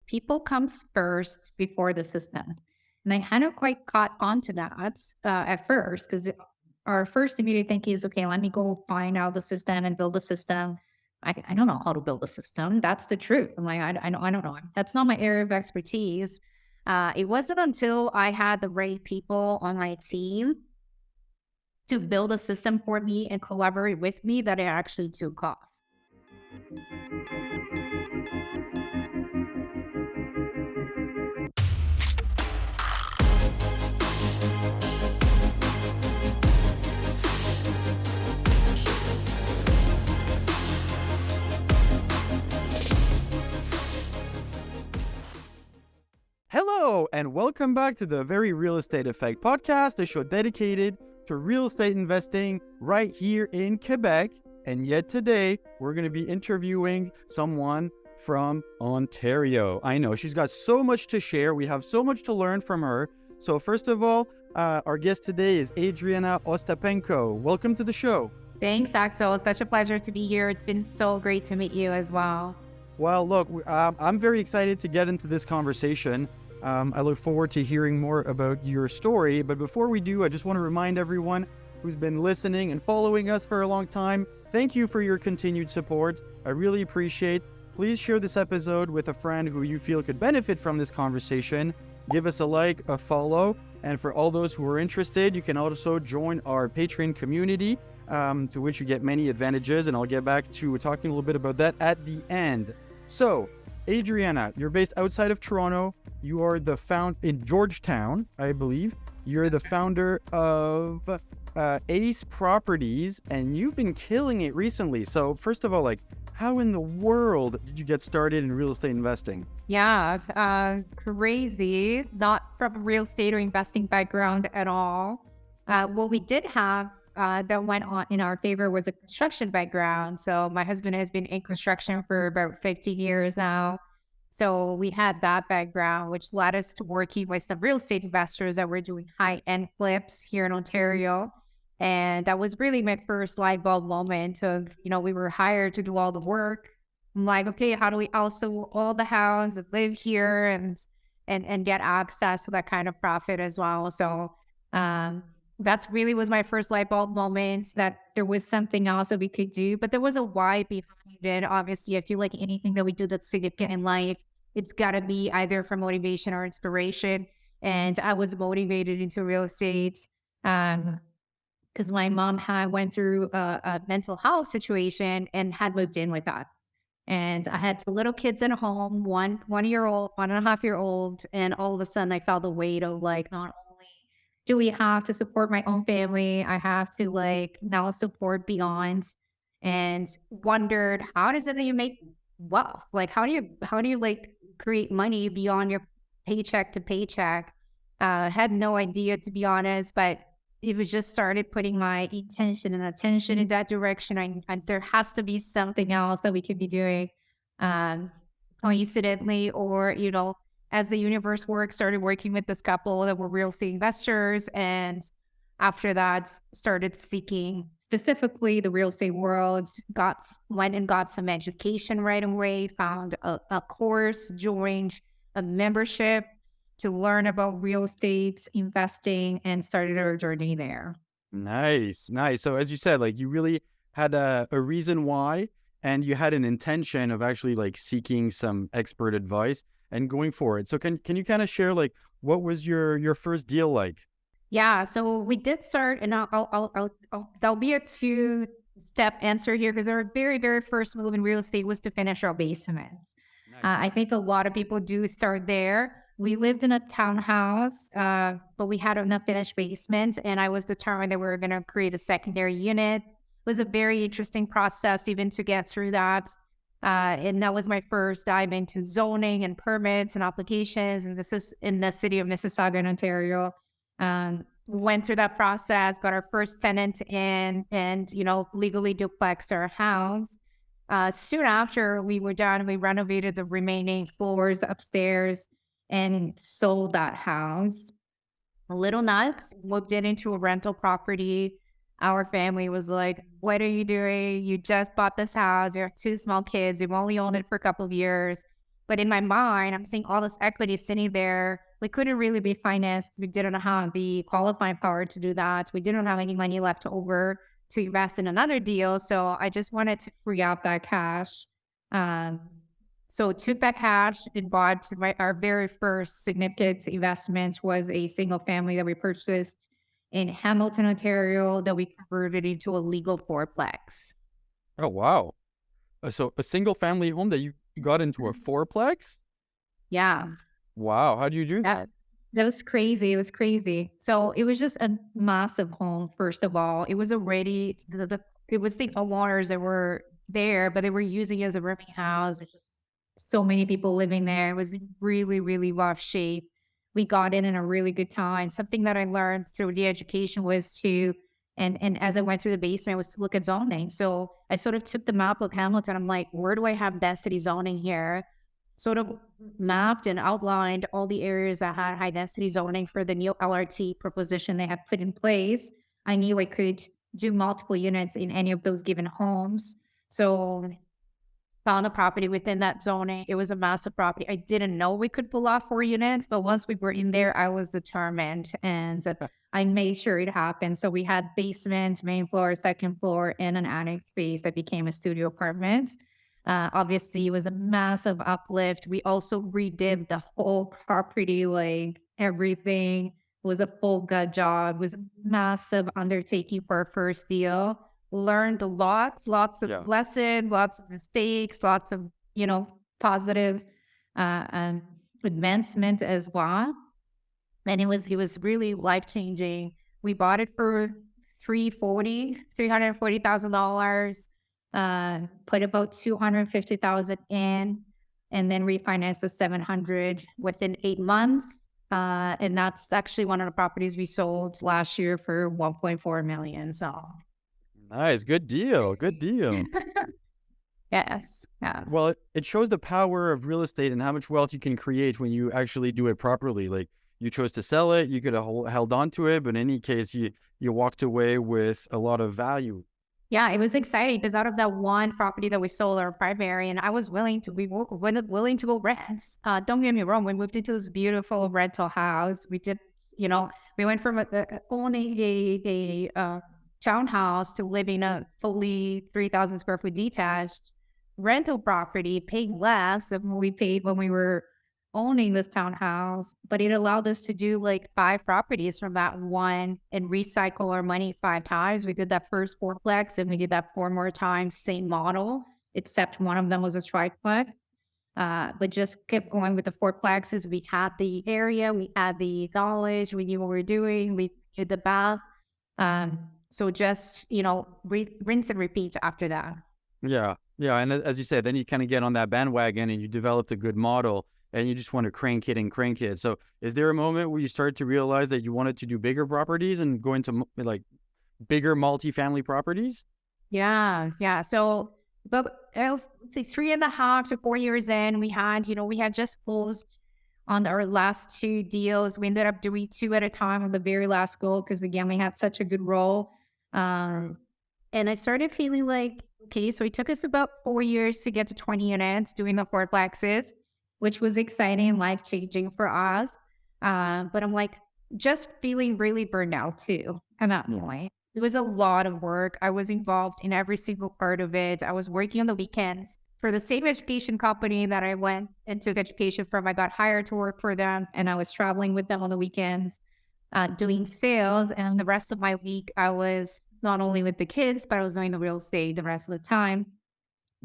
people comes first before the system. And I hadn't quite caught on to that at first because our first immediate thinking is, okay, let me go find out the system and build a system. I don't know how to build a system. That's the truth. I'm like, I don't know. That's not my area of expertise. It wasn't until I had the right people on my team to build a system for me and collaborate with me that it actually took off. Hello, and welcome back to the Very Real Estate Effect podcast, a show dedicated to real estate investing right here in Quebec. And yet today, we're going to be interviewing someone from Ontario. I know, she's got so much to share. We have so much to learn from her. So first of all, our guest today is Adriana Ostapenko. Welcome to the show. Thanks, Axel. It's such a pleasure to be here. It's been so great to meet you as well. Well, look, I'm very excited to get into this conversation. I look forward to hearing more about your story. But before we do, I just want to remind everyone who's been listening and following us for a long time, thank you for your continued support. I really appreciate. Please share this episode with a friend who you feel could benefit from this conversation. Give us a like, a follow. And for all those who are interested, you can also join our Patreon community, to which you get many advantages. And I'll get back to talking a little bit about that at the end. So, Adriana, you're based outside of Toronto. You are the in Georgetown, I believe. You're the founder of Ace Properties, and you've been killing it recently. So, first of all, how in the world did you get started in real estate investing? Yeah, crazy. Not from a real estate or investing background at all. What we did have that went on in our favor was a construction background. So my husband has been in construction for about 15 years now. So we had that background, which led us to working with some real estate investors that were doing high-end flips here in Ontario. And that was really my first light bulb moment of, we were hired to do all the work. I'm like, okay, how do we also all the house and live here and get access to that kind of profit as well? So that's really was my first light bulb moment that there was something else that we could do, but there was a why behind it. Obviously, I feel like anything that we do that's significant in life, it's got to be either for motivation or inspiration. And I was motivated into real estate because my mom went through a mental health situation and had moved in with us. And I had two little kids at home, 1-year-old, 1.5-year-old. And all of a sudden I felt the weight of not do we have to support my own family? I have to now support beyond, and wondered, how does it that you make wealth? How do you create money beyond your paycheck to paycheck? Had no idea, to be honest, but it was just started putting my attention in that direction. And there has to be something else that we could be doing, coincidentally, or, as the universe works, started working with this couple that were real estate investors. And after that, started seeking specifically the real estate world, went and got some education right away, found a course, joined a membership to learn about real estate investing, and started our journey there. Nice. So as you said, you really had a reason why, and you had an intention of actually seeking some expert advice and going for it. So can you kind of share what was your first deal like? Yeah, so we did start, and there'll be a 2-step answer here because our very, very first move in real estate was to finish our basements. Nice. I think a lot of people do start there. We lived in a townhouse, but we had an unfinished basement, and I was determined that we were going to create a secondary unit. It was a very interesting process even to get through that. And that was my first dive into zoning and permits and applications. And this is in the city of Mississauga in Ontario. Went through that process, got our first tenant in, and, legally duplexed our house. Soon after we were done, we renovated the remaining floors upstairs and sold that house. A little nuts, moved it into a rental property. Our family was like, what are you doing? You just bought this house. You have 2 small kids. You've only owned it for a couple of years. But in my mind, I'm seeing all this equity sitting there. We couldn't really be financed. We didn't have the qualifying power to do that. We didn't have any money left over to invest in another deal. So I just wanted to free up that cash. Um, so took that cash and bought our very first significant investment was a single family that we purchased in Hamilton, Ontario, that we converted into a legal fourplex. Oh, wow. So a single family home that you got into a fourplex? Yeah. Wow. How do you do that? That was crazy. It was crazy. So it was just a massive home. First of all, it was already it was the owners that were there, but they were using it as a rooming house. There's just so many people living there. It was in really, really rough shape. We got in a really good time. Something that I learned through the education was to, and as I went through the basement, was to look at zoning. So I sort of took the map of Hamilton. I'm like, where do I have density zoning here? Sort of mapped and outlined all the areas that had high density zoning for the new LRT proposition they had put in place. I knew I could do multiple units in any of those given homes. So found a property within that zoning. It was a massive property. I didn't know we could pull off 4 units, but once we were in there, I was determined and I made sure it happened. So we had basement, main floor, second floor, and an attic space that became a studio apartment. Obviously, it was a massive uplift. We also redid the whole property, like everything was a full gut job. It was a massive undertaking for our first deal. Learned lots of Yeah. lessons, lots of mistakes, lots of, positive advancement as well. And it was really life-changing. We bought it for $340,000, put about 250,000 in, and then refinanced the 700 within 8 months. And that's actually one of the properties we sold last year for 1.4 million. So Nice. Good deal. Good deal. yes. Yeah. Well, it shows the power of real estate and how much wealth you can create when you actually do it properly. Like you chose to sell it, you could have held on to it, but in any case, you walked away with a lot of value. Yeah, it was exciting because out of that one property that we sold, our primary, and I was we were willing to go rent. Don't get me wrong, we moved into this beautiful rental house. We did, we went from owning a townhouse to living a fully 3,000 square foot detached rental property, paying less than what we paid when we were owning this townhouse, but it allowed us to do like 5 properties from that one and recycle our money 5 times. We did that first fourplex and we did that 4 more times, same model, except one of them was a triplex. But just kept going with the fourplexes. We had the area, we had the knowledge, we knew what we were doing, we did the bath. So just, rinse and repeat after that. Yeah. Yeah. And as you said, then you kind of get on that bandwagon and you developed a good model and you just want to crank it and crank it. So is there a moment where you started to realize that you wanted to do bigger properties and go into like bigger multifamily properties? Yeah. Yeah. So, but let's say 3.5 to 4 years in, we had just closed on our last 2 deals. We ended up doing 2 at a time on the very last goal because again, we had such a good roll. And I started feeling like, okay, so it took us about 4 years to get to 20 units doing the fourplexes, which was exciting and life-changing for us. But I'm like, just feeling really burned out too at that point. It was a lot of work. I was involved in every single part of it. I was working on the weekends for the same education company that I went and took education from. I got hired to work for them and I was traveling with them on the weekends, doing sales. And the rest of my week, I was not only with the kids, but I was doing the real estate the rest of the time,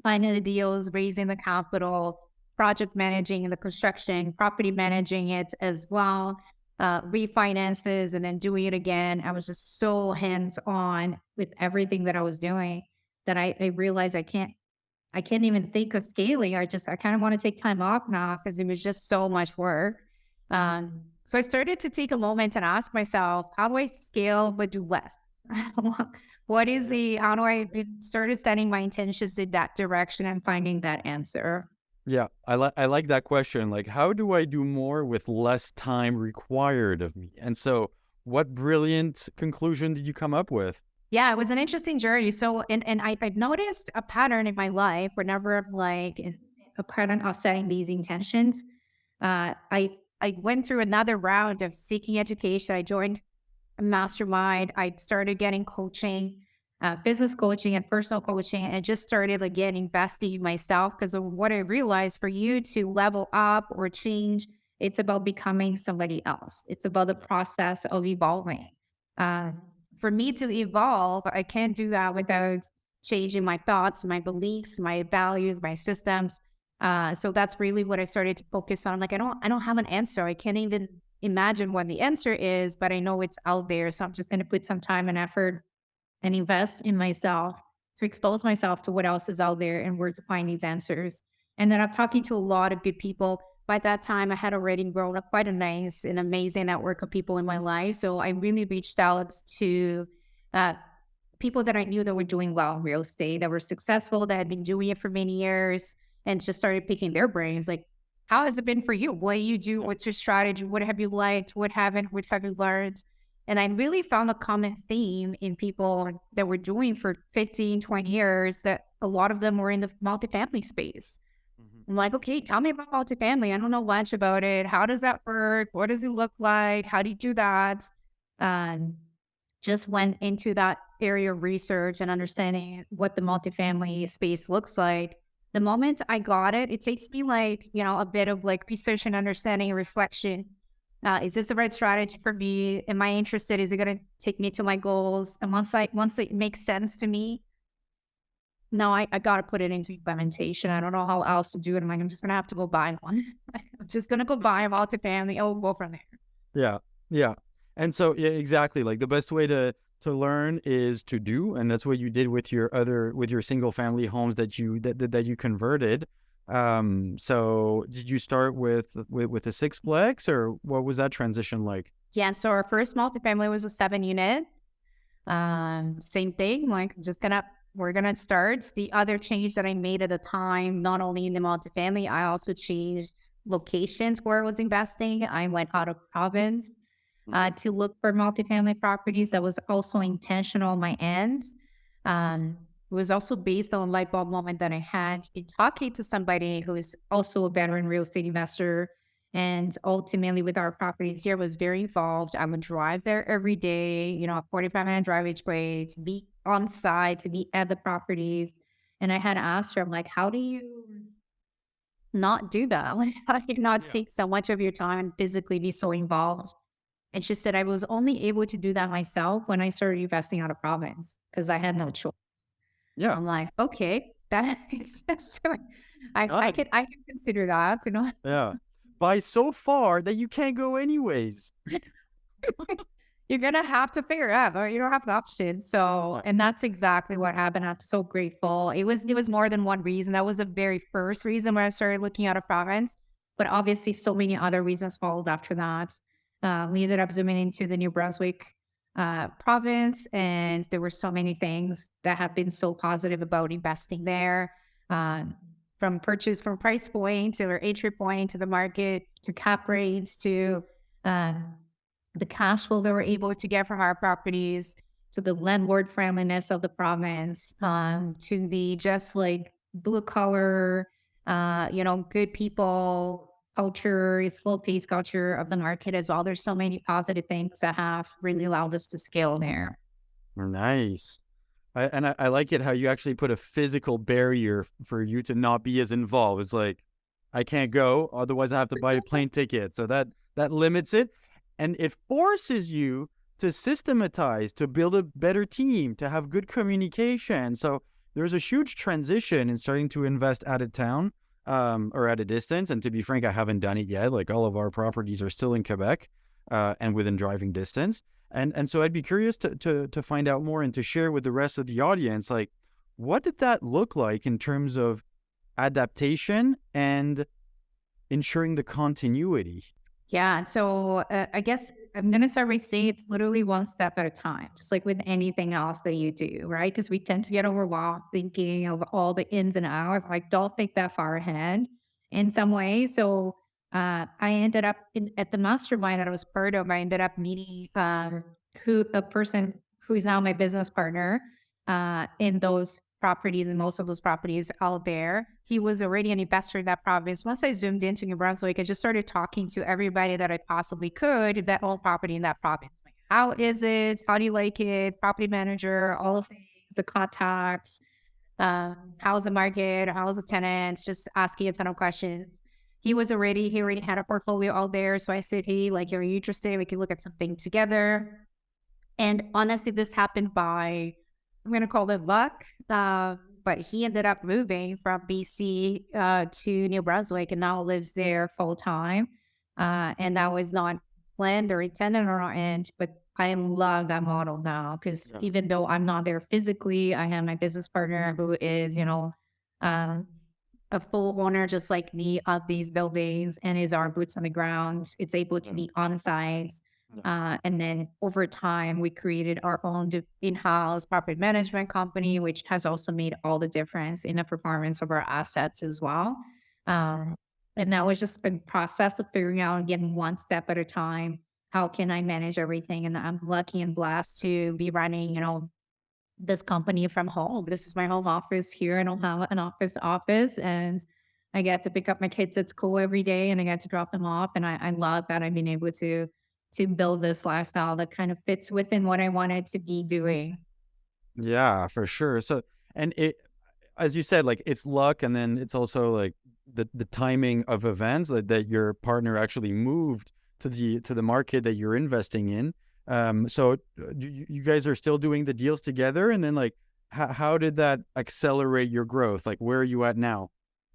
finding the deals, raising the capital, project managing the construction, property managing it as well, refinances, and then doing it again. I was just so hands-on with everything that I was doing that I realized I can't even think of scaling. I kind of want to take time off now because it was just so much work. So I started to take a moment and ask myself, how do I scale but do less? How do I started setting my intentions in that direction and finding that answer? Yeah, I like that question. Like, how do I do more with less time required of me? And so, what brilliant conclusion did you come up with? Yeah, it was an interesting journey. So, and I've noticed a pattern in my life whenever I'm like a pattern of setting these intentions. I went through another round of seeking education. I joined a mastermind. I started getting coaching, business coaching and personal coaching, and just started again investing in myself because of what I realized for you to level up or change, it's about becoming somebody else. It's about the process of evolving. Uh, for me to evolve, I can't do that without changing my thoughts, my beliefs, my values, my systems. So that's really what I started to focus on. Like, I don't have an answer. I can't even imagine what the answer is, but I know it's out there. So I'm just going to put some time and effort and invest in myself to expose myself to what else is out there and where to find these answers. And then I'm talking to a lot of good people. By that time, I had already grown up quite a nice and amazing network of people in my life. So I really reached out to uh, people that I knew that were doing well in real estate, that were successful, that had been doing it for many years, and just started picking their brains. Like, how has it been for you? What do you do? What's your strategy? What have you liked? What haven't? What have you learned? And I really found a common theme in people that were doing for 15, 20 years that a lot of them were in the multifamily space. Mhm. I'm like, okay, tell me about multifamily. I don't know much about it. How does that work? What does it look like? How do you do that? Um, just went into that area of research and understanding what the multifamily space looks like. The moment I got it, it takes me like, a bit of like research and understanding and reflection. Is this the right strategy for me? Am I interested? Is it going to take me to my goals? And once it makes sense to me, no, I got to put it into implementation. I don't know how else to do it. I'm just going to have to go buy one. I'm just going to go buy a multifamily. Oh, we'll go from there. Yeah, yeah. And so yeah, exactly. Like the best way to learn is to do, and that's what you did with your single family homes that you converted. So did you start with a sixplex, or what was that transition like? Yeah. So our first multifamily was a 7 units. Same thing, like we're gonna start. The other change that I made at the time, not only in the multifamily, I also changed locations where I was investing. I went out of province to look for multifamily properties. That was also intentional on my end. It was also based on a light bulb moment that I had in talking to somebody who is also a veteran real estate investor. And ultimately, with our properties here, was very involved. I would drive there every day, a 45-minute drive each way to be on site, to be at the properties. And I had asked her, I'm like, how do you not do that? Like, how do you not Yeah. take so much of your time and physically be so involved? And she said, I was only able to do that myself when I started investing out of province because I had no choice. Yeah. I'm like, okay, that makes sense to me. God. I can consider that. Yeah. By so far that you can't go anyways. You're gonna have to figure it out, or you don't have an option. So, Yeah. and that's exactly what happened. I'm so grateful. It was more than one reason. That was the very first reason when I started looking out of province, but obviously so many other reasons followed after that. We ended up zooming into the New Brunswick province, and there were so many things that have been so positive about investing there. Um, from price point to our entry point to the market to cap rates to um, the cash flow that we're able to get from our properties, to the landlord friendliness of the province, to the just like blue collar, good people culture, slow pace culture of the market as well. There's so many positive things that have really allowed us to scale there. Nice. I like it how you actually put a physical barrier for you to not be as involved. It's like, I can't go, otherwise I have to buy a plane ticket. So that limits it. And it forces you to systematize, to build a better team, to have good communication. So there's a huge transition in starting to invest out of town, or at a distance. And to be frank, I haven't done it yet. Like all of our properties are still in Quebec, and within driving distance. And so I'd be curious to find out more and to share with the rest of the audience, like, what did that look like in terms of adaptation and ensuring the continuity? Yeah. So I guess I'm going to start by saying it's literally one step at a time, just like with anything else that you do, right? Because we tend to get overwhelmed thinking of all the ins and outs. Like, don't think that far ahead in some way. So I ended up at the mastermind that I was part of, I ended up meeting a person who's now my business partner in those properties and most of those properties out there. he was already an investor in that province. Once I zoomed into New Brunswick, I just started talking to everybody that I possibly could that owned property in that province. Like, how is it? How do you like it? Property manager, all of the contacts, how's the market? How's the tenants? Just asking a ton of questions. He already had a portfolio out there. So I said, hey, like, are you interested? We can look at something together. And honestly, this happened by, I'm going to call it luck. But he ended up moving from BC to New Brunswick and now lives there full time. And that was not planned or intended on our end, but I love that model now because Yeah. even though I'm not there physically, I have my business partner who is, um, a full owner just like me of these buildings and is our boots on the ground. It's able to Yeah. be on site. Yeah. And then over time, we created our own in-house property management company, which has also made all the difference in the performance of our assets as well. Um, and that was just a process of figuring out, getting one step at a time. How can I manage everything? And I'm lucky and blessed to be running, this company from home. This is my home office here. I don't have an office, and I get to pick up my kids at school every day and I get to drop them off. And I love that I've been able to build this lifestyle that kind of fits within what I wanted to be doing. Yeah, for sure. So, and it, as you said, like it's luck, and then it's also like the timing of events that your partner actually moved to the market that you're investing in. So you guys are still doing the deals together, and then like how did that accelerate your growth? Like where are you at now?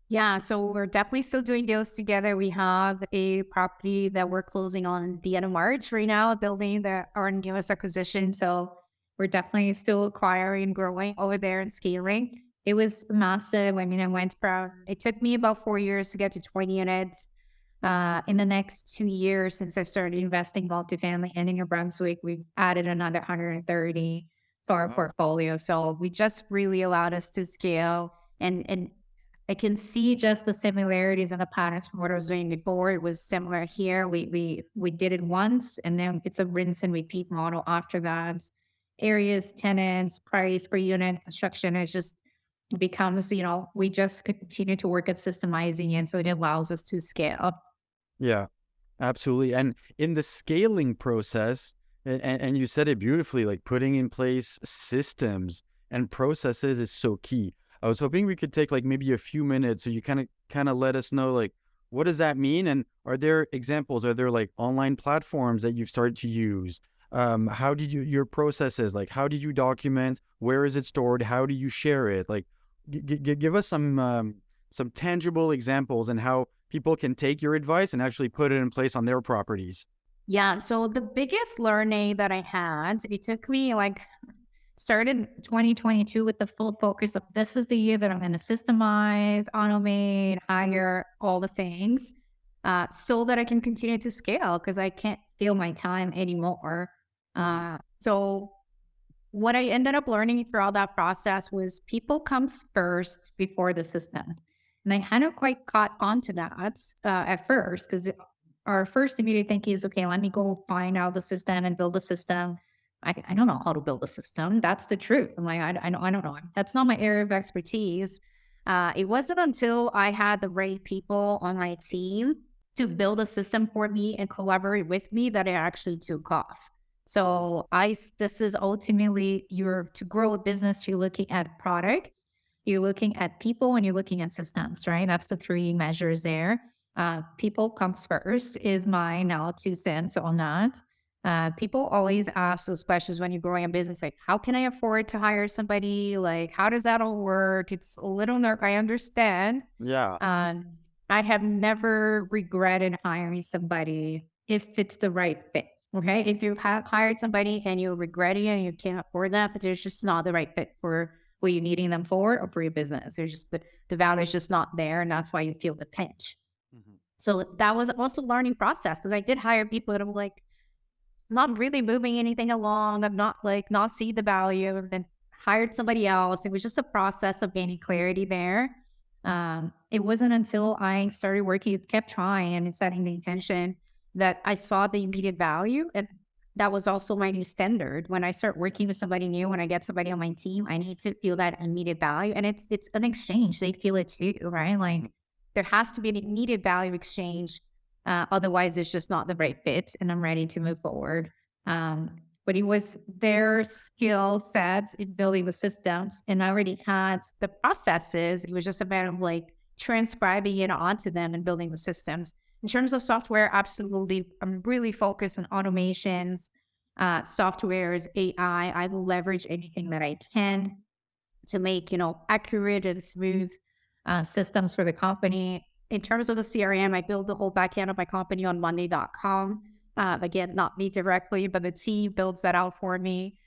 Yeah, so we're definitely still doing deals together. We have a property that we're closing on the end of March right now, building our newest acquisition. So we're definitely still acquiring, growing over there and scaling. It was massive. I mean, it took me about 4 years to get to 20 units. In the next 2 years, since I started investing multifamily and in New Brunswick, we've added another 130 to our Wow. portfolio. So we just really allowed us to scale and I can see just the similarities and the patterns from what I was doing before. It was similar here. We did it once, and then it's a rinse and repeat model after that. Areas, tenants, price per unit, construction is just becomes, we just continue to work at systemizing it, so it allows us to scale. Yeah, absolutely. And in the scaling process, and you said it beautifully, like putting in place systems and processes is so key. I was hoping we could take like maybe a few minutes so you kind of let us know like what does that mean, and are there examples? Are there like online platforms that you've started to use? How did your processes, like how did you document? Where is it stored? How do you share it? Like give us some tangible examples and how people can take your advice and actually put it in place on their properties. Yeah. So the biggest learning that I had, it took me like started 2022 with the full focus of this is the year that I'm going to systemize, automate, hire all the things so that I can continue to scale because I can't scale my time anymore. So what I ended up learning throughout that process was people comes first before the system. And I hadn't quite caught on to that at first because our first immediate thinking is, okay, let me go find out the system and build a system. I don't know how to build a system. That's the truth. I'm like, I don't know. That's not my area of expertise. It wasn't until I had the right people on my team to build a system for me and collaborate with me that it actually took off. So this is ultimately to grow a business, you're looking at products, you're looking at people, and you're looking at systems, right? That's the three measures there. People comes first is my now 2 cents on that. People always ask those questions when you're growing a business, like, how can I afford to hire somebody? Like, how does that all work? It's a little nerve. I understand. Yeah. Um, I have never regretted hiring somebody if it's the right fit. Okay. If you have hired somebody and you're regretting it and you can't afford that, but there's just not the right fit for what you're needing them for or for your business. There's just the value is just not there. And that's why you feel the pinch. Mhm. So that was also a learning process because I did hire people that I'm like, not really moving anything along. I'm not see the value and then hired somebody else. It was just a process of gaining clarity there. It wasn't until I started working, kept trying and setting the intention that I saw the immediate value. And that was also my new standard. When I start working with somebody new, when I get somebody on my team, I need to feel that immediate value. And it's an exchange. They feel it too, right? Like there has to be an immediate value exchange. Otherwise, it's just not the right fit, and I'm ready to move forward. But it was their skill sets in building the systems, and I already had the processes. It was just a matter of like transcribing it onto them and building the systems. In terms of software, absolutely. I'm really focused on automations, softwares, AI. I will leverage anything that I can to make, accurate and smooth systems for the company. In terms of the CRM, I build the whole backend of my company on Monday.com. Again, not me directly, but the team builds that out for me.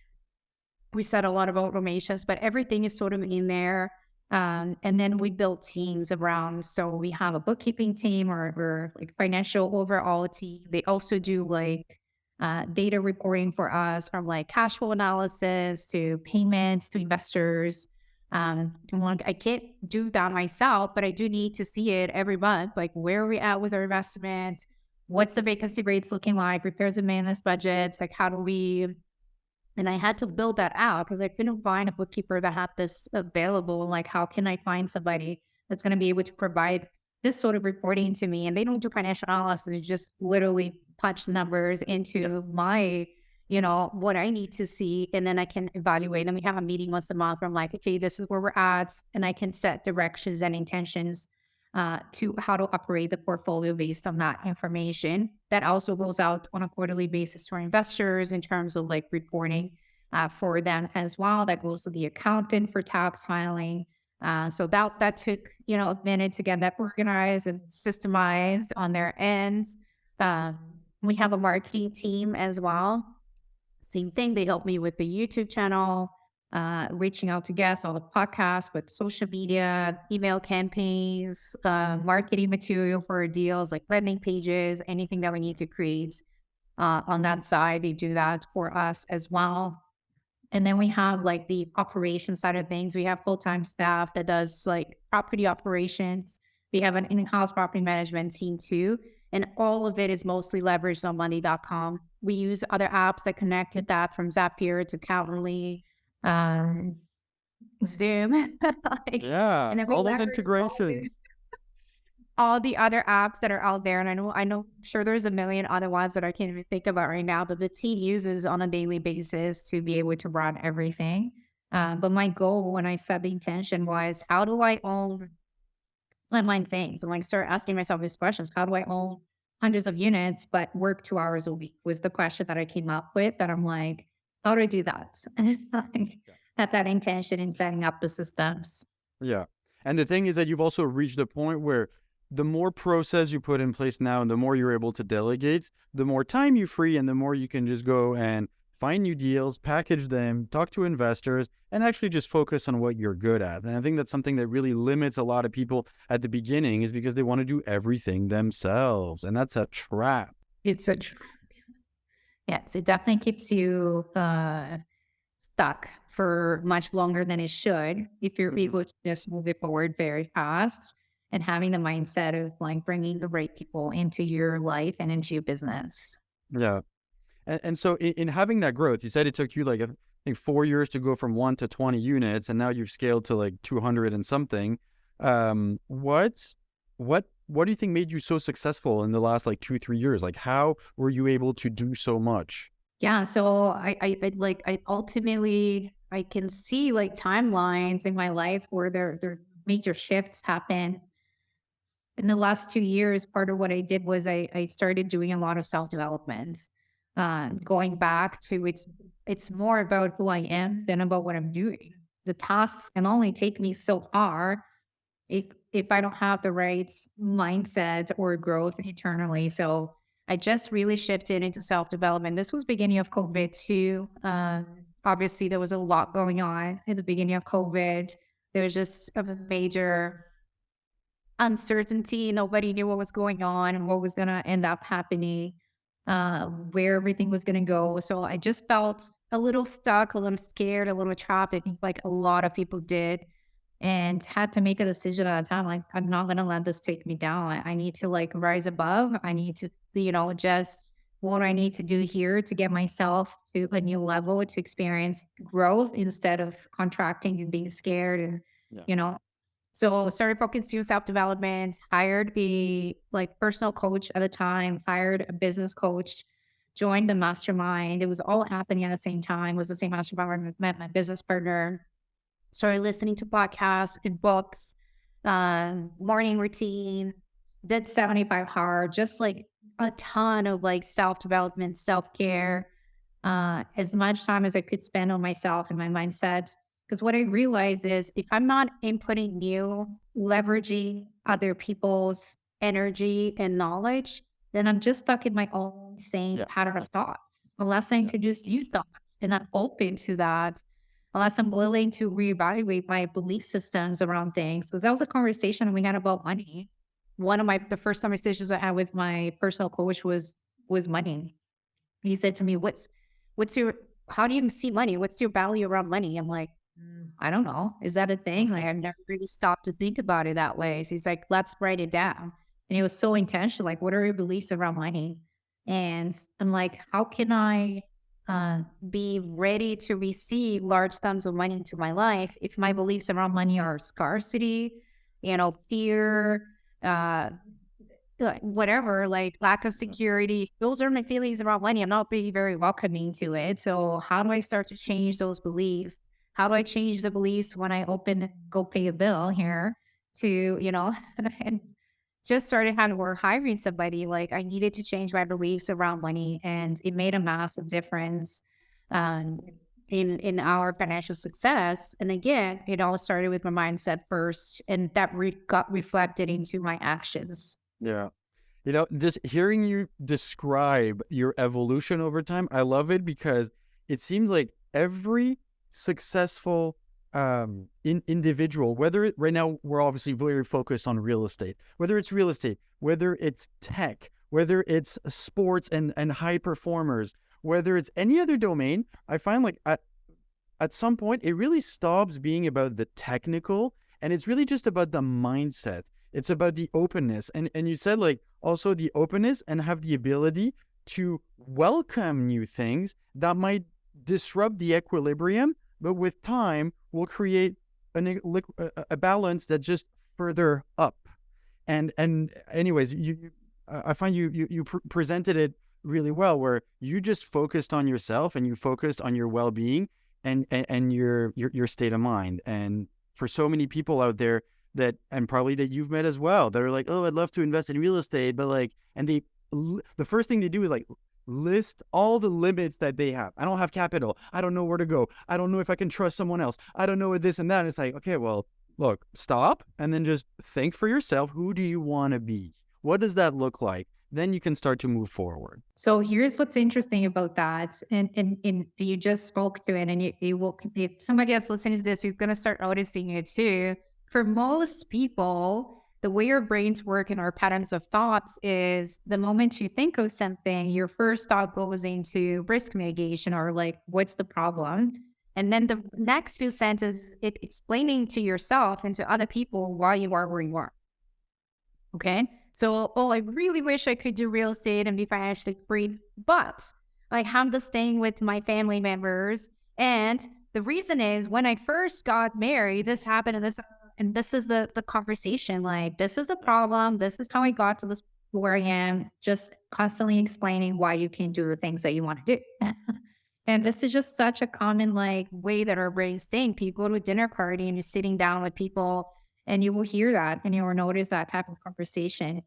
We set a lot of automations, but everything is sort of in there. And then we build teams around. So we have a bookkeeping team or like financial overall team. They also do like data reporting for us, from like cash flow analysis to payments to investors. And like I can't do that myself, but I do need to see it every month. Like, where are we at with our investment? What's the vacancy rates looking like? Repairs and maintenance budgets. Like, how do we? And I had to build that out because I couldn't find a bookkeeper that had this available. Like, how can I find somebody that's going to be able to provide this sort of reporting to me? And they don't do financial analysis. They just literally punch numbers into my, what I need to see. And then I can evaluate. And we have a meeting once a month where I'm like, okay, this is where we're at. And I can set directions and intentions to how to operate the portfolio based on that information. That also goes out on a quarterly basis to our investors in terms of like reporting for them as well. That goes to the accountant for tax filing. So that took, a minute to get that organized and systemized on their ends. We have a marketing team as well. Same thing. They help me with the YouTube channel, reaching out to guests on the podcast, with social media, email campaigns, marketing material for deals, like landing pages, anything that we need to create on that side. They do that for us as well. And then we have like the operation side of things. We have full-time staff that does like property operations. We have an in-house property management team too. And all of it is mostly leveraged on money.com. We use other apps that connect with that, from Zapier to Calendly, um, Zoom. like, Yeah, and then we all those leverage integrations. all the other apps that are out there. And I know, sure, there's a million other ones that I can't even think about right now, but the team uses on a daily basis to be able to run everything. But my goal when I set the intention was, how do I own online things? And like start asking myself these questions. How do I own hundreds of units but work 2 hours a week? Was the question that I came up with, that I'm like, how do I do that? And like, had that intention in setting up the systems. Yeah. And the thing is that you've also reached a point where the more process you put in place now and the more you're able to delegate, the more time you free and the more you can just go and find new deals, package them, talk to investors, and actually just focus on what you're good at. And I think that's something that really limits a lot of people at the beginning, is because they want to do everything themselves. And that's a trap. It's a yes, it definitely keeps you stuck for much longer than it should if you're able to just move it forward very fast, and having the mindset of like bringing the right people into your life and into your business. Yeah. And so in having that growth, you said it took you like, I think 4 years to go from 1 to 20 units, and now you've scaled to like 200 and something. What do you think made you so successful in the last like 2-3 years? Like, how were you able to do so much? Yeah, so I ultimately I can see like timelines in my life where there major shifts happen. In the last 2 years, part of what I did was I started doing a lot of self-development. Going back to, it's more about who I am than about what I'm doing. The tasks can only take me so far if I don't have the right mindset or growth internally. So I just really shifted into self-development. This was beginning of COVID too. Obviously there was a lot going on in the beginning of COVID. There was just a major uncertainty. Nobody knew what was going on and what was going to end up happening, where everything was going to go. So I just felt a little stuck, a little scared, a little trapped. I think like a lot of people did, and had to make a decision at a time. Like, I'm not going to let this take me down. I need to like rise above. I need to, just what do I need to do here to get myself to a new level to experience growth instead of contracting and being scared and, Yeah. you know, so started focusing on self-development, hired a like personal coach at the time, hired a business coach, joined the mastermind. It was all happening at the same time. It was the same mastermind where I met my business partner. Started listening to podcasts and books, morning routine, did 75 hard, just like a ton of like self-development, self-care, as much time as I could spend on myself and my mindset. Because what I realize is if I'm not inputting new, leveraging other people's energy and knowledge, then I'm just stuck in my own same Yeah. pattern of thoughts. Unless I Yeah. introduce new thoughts and I'm open to that, unless I'm willing to reevaluate my belief systems around things. Because that was a conversation we had about money. One of the first conversations I had with my personal coach was money. He said to me, what's your how do you see money? What's your value around money?" I'm like, I don't know. Is that a thing?" Like, I've never really stopped to think about it that way. So he's like, "Let's write it down." And he was so intentional. Like, what are your beliefs around money? And I'm like, how can I be ready to receive large sums of money into my life if my beliefs around money are scarcity, fear, uh, like, whatever, like lack of security. Those are my feelings about money. I'm not being very welcoming to it. So how do I start to change those beliefs? How do I change the beliefs when I go pay a bill here to, and just started having we're hiring somebody, like I needed to change my beliefs around money and it made a massive difference um in our financial success. And again, it all started with my mindset first and that got reflected into my actions. Yeah. Just hearing you describe your evolution over time, I love it because it seems like every successful individual, right now we're obviously very focused on real estate, whether it's real estate, whether it's tech, whether it's sports and high performers, whether it's any other domain, I find like at some point, it really stops being about the technical and it's really just about the mindset. It's about the openness. And you said like also the openness and have the ability to welcome new things that might disrupt the equilibrium, but with time will create a balance that's just further up. And anyways, I find you presented it really well, where you just focused on yourself and you focused on your well-being and your state of mind. And for so many people out there and probably that you've met as well, that are like, oh, I'd love to invest in real estate, but like, and the first thing they do is like list all the limits that they have. I don't have capital. I don't know where to go. I don't know if I can trust someone else. I don't know this and that. And it's like, okay, well, look, stop and then just think for yourself. Who do you want to be? What does that look like? Then you can start to move forward. So here's what's interesting about that, and you just spoke to it, and you will, if somebody else listening to this, you're going to start noticing it too. For most people, the way our brains work and our patterns of thoughts is the moment you think of something, your first thought goes into risk mitigation or like, what's the problem? And then the next few sentences, it explaining to yourself and to other people why you are where you are. Okay. So, oh, I really wish I could do real estate and be financially free, but I have this thing with my family members. And the reason is when I first got married, this happened and this is the conversation. Like, this is the problem. This is how I got to this where I am, just constantly explaining why you can't do the things that you want to do. And this is just such a common like way that our brains think. You go to a dinner party and you're sitting down with people and you will hear that and you will notice that type of conversation.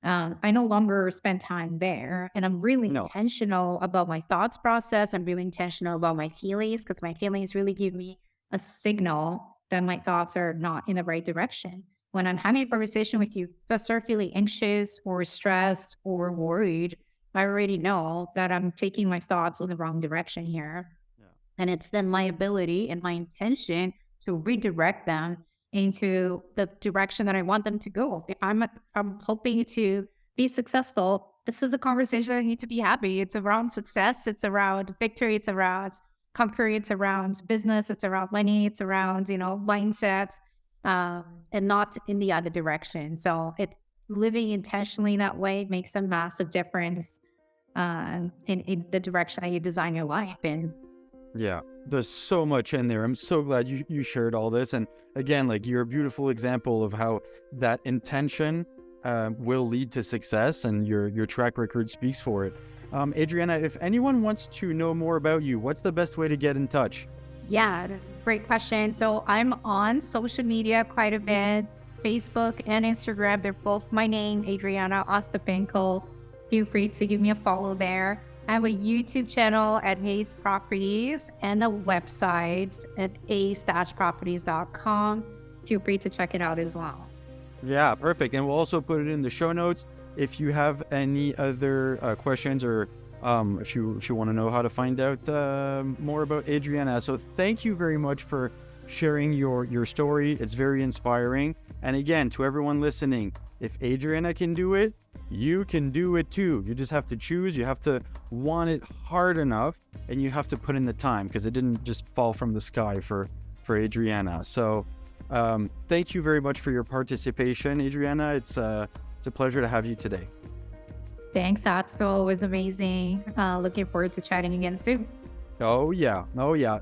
I no longer spend time there and I'm really No. intentional about my thoughts process. I'm really intentional about my feelings because my feelings really give me a signal that my thoughts are not in the right direction. When I'm having a conversation with you, if I start feeling anxious or stressed or worried, I already know that I'm taking my thoughts in the wrong direction here. Yeah. And it's then my ability and my intention to redirect them into the direction that I want them to go. If I'm hoping to be successful, this is a conversation I need to be happy. It's around success, it's around victory, it's around conquering, it's around business, it's around money, it's around, mindset, and not in the other direction. So it's living intentionally that way makes a massive difference. in the direction that you design your life in. Yeah, there's so much in there. I'm so glad you shared all this. And again, like, you're a beautiful example of how that intention will lead to success, and your track record speaks for it. Adriana, if anyone wants to know more about you, what's the best way to get in touch? Yeah, great question. So I'm on social media quite a bit, Facebook and Instagram. They're both my name, Adriana Ostapenko. Feel free to give me a follow there. I have a YouTube channel at Ace Properties and a website at ace-properties.com. Feel free to check it out as well. Yeah, perfect. And we'll also put it in the show notes. If you have any other questions, or if you want to know how to find out more about Adriana. So thank you very much for sharing your story. It's very inspiring. And again, to everyone listening, if Adriana can do it, you can do it too. You just have to choose. You have to want it hard enough, and you have to put in the time, because it didn't just fall from the sky for Adriana. So thank you very much for your participation, Adriana. It's a pleasure to have you today. Thanks, Axel. It was amazing. Looking forward to chatting again soon. Oh yeah.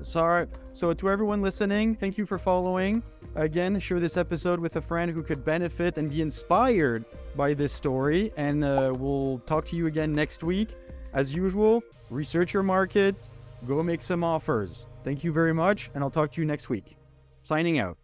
Sorry. So to everyone listening, thank you for following. Again, share this episode with a friend who could benefit and be inspired by this story. And we'll talk to you again next week. As usual, research your market, go make some offers. Thank you very much, and I'll talk to you next week. Signing out.